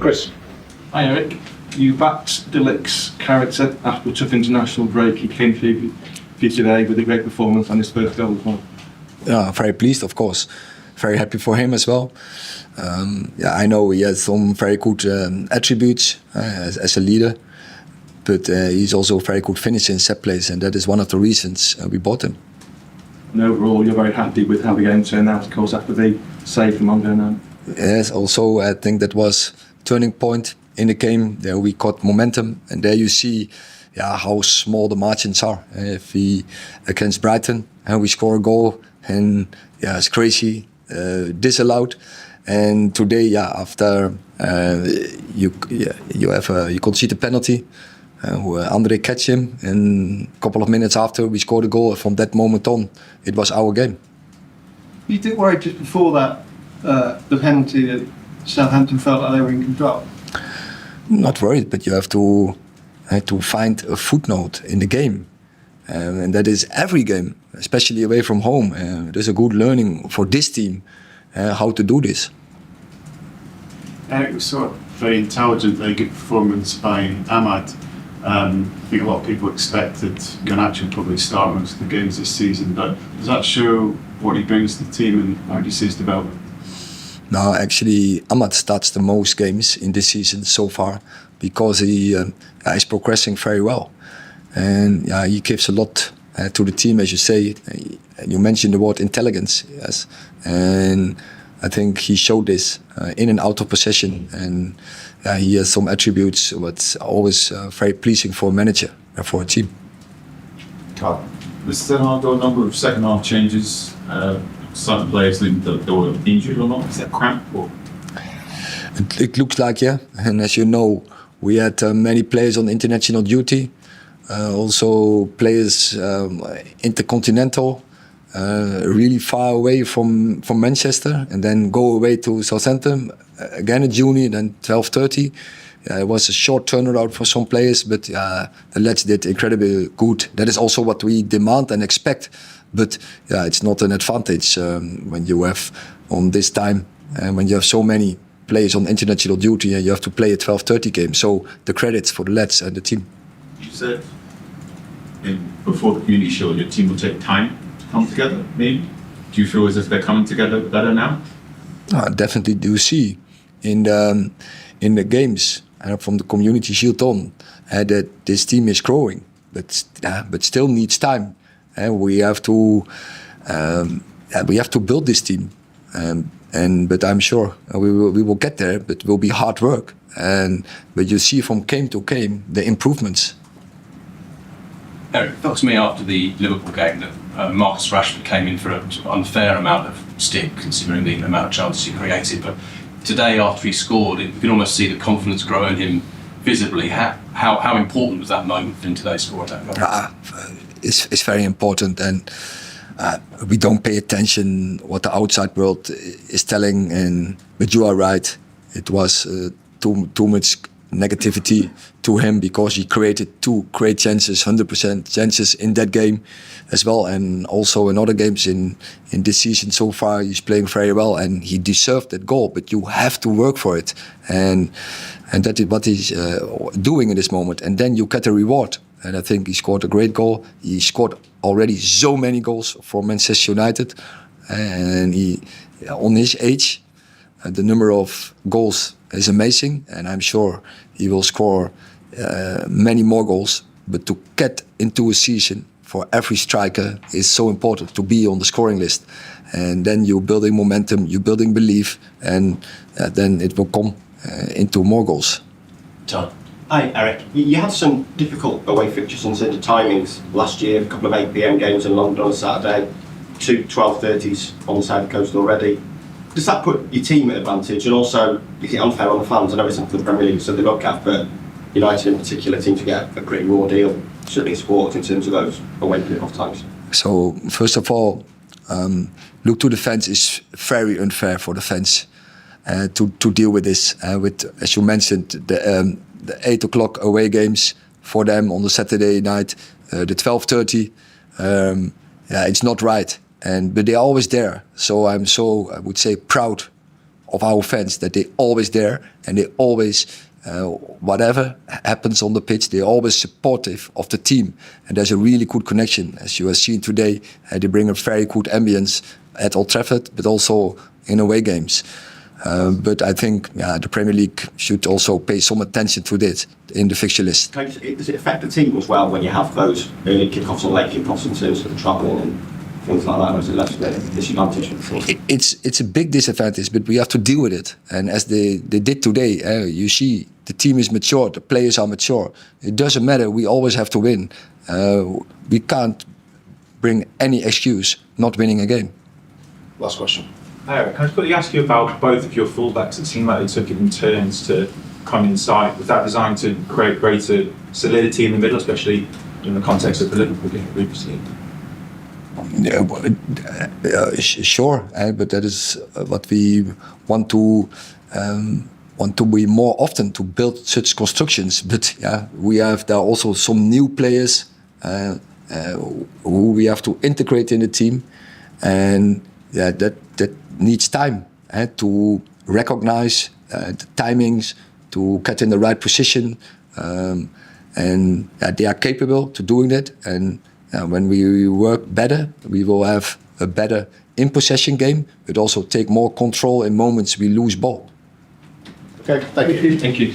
Chris. Hi Erik, you backed De Ligt's character after a tough international break. He came for you today with a great performance and his first goal as well. Yeah, very pleased, of course. Very happy for him as well. I know he has some very good attributes as a leader, but he's also a very good finisher in set plays, and that is one of the reasons we bought him. And overall, you're very happy with how the game turned out, of course, after the save from Mongo. Yes, also I think that was a turning point in the game. There we got momentum, and there you see how small the margins are. If we against Brighton and we score a goal, and it's crazy, disallowed. And today, after you concede a penalty, Andre catch him, and a couple of minutes after we scored a goal. From that moment on, it was our game. You did worry just before that, the penalty, that Southampton felt like they were in control? Not worried, but you have to find a footnote in the game, and that is every game, especially away from home. There's a good learning for this team how to do this. Erik, we saw a very intelligent, very good performance by Ahmad. I think a lot of people expected Garnacho probably start most of the games this season, but does that show what he brings to the team and how do you see his development? No, actually, Ahmad starts the most games in this season so far because he is progressing very well, and he gives a lot to the team, as you say. You mentioned the word intelligence, yes, and I think he showed this in and out of possession, and he has some attributes what's always very pleasing for a manager and for a team. Carl, was there a number of second half changes? Some players that were injured or not? Is that cramp? Or? It looks like, yeah. And as you know, we had many players on international duty, also players intercontinental, really far away from Manchester, and then go away to Southampton again at Juni, then 12:30. It was a short turnaround for some players, but the lads did incredibly good. That is also what we demand and expect. But it's not an advantage when you have on this time and when you have so many players on international duty and you have to play a 12:30 game. So the credits for the lads and the team. You said before the community shield, your team will take time to come together. Maybe do you feel as if they're coming together better now? I definitely do see in the games from the community shield on that this team is growing, but still needs time. And we have to build this team, but I'm sure we will get there. But it will be hard work. But you see from game to game the improvements. Erik, it felt to me after the Liverpool game that Marcus Rashford came in for a sort of unfair amount of stick, considering the amount of chances he created. But today, after he scored, you can almost see the confidence grow in him visibly. How important was that moment in today's score attack? It's very important, and we don't pay attention what the outside world is telling. But you are right; it was too much negativity to him because he created 2 great chances, 100% chances in that game as well, and also in other games in this season so far. He's playing very well, and he deserved that goal. But you have to work for it, and that is what he's doing in this moment. And then you get a reward. And I think he scored a great goal. He scored already so many goals for Manchester United, and he, on his age, the number of goals is amazing. And I'm sure he will score many more goals. But to get into a season for every striker is so important to be on the scoring list. And then you're building momentum, you're building belief, and then it will come into more goals. John. Hi, Erik. You had some difficult away fixtures in terms of timings last year, a couple of 8 p.m. games in London on a Saturday, 2 12:30s on the side of the coast already. Does that put your team at advantage? And also, is it unfair on the fans? I know it's something the Premier League, so they look at, but United in particular seem to get a pretty raw deal, certainly in sports, in terms of those away kick-off times. So, first of all, look to the fans is very unfair for the fans to deal with this. With, as you mentioned, the 8 o'clock away games for them on the Saturday night, the 12:30. It's not right, but they're always there. So I would say, proud of our fans, that they always there and they always, whatever happens on the pitch, they're always supportive of the team. And there's a really good connection, as you have seen today. They bring a very good ambience at Old Trafford, but also in away games. But I think the Premier League should also pay some attention to this in the fixture list. Does it affect the team as well when you have those early kickoffs and late kickoffs in terms of the travelling and things like that? Or is it less of a disadvantage? It's a big disadvantage, but we have to deal with it. And as they did today, you see the team is mature, the players are mature. It doesn't matter, we always have to win. We can't bring any excuse not winning a game. Last question. Erik, can I just quickly ask you about both of your fullbacks? It seemed like they took it in turns to come inside. Was that designed to create greater solidity in the middle, especially in the context of the Liverpool game previously? Sure, but that is what we want to be more often, to build such constructions. But we have there also some new players who we have to integrate in the team, and that needs time to recognize the timings, to get in the right position, and they are capable to doing that. And when we work better, we will have a better in possession game, but also take more control in moments we lose ball. Okay, thank you. Thank you.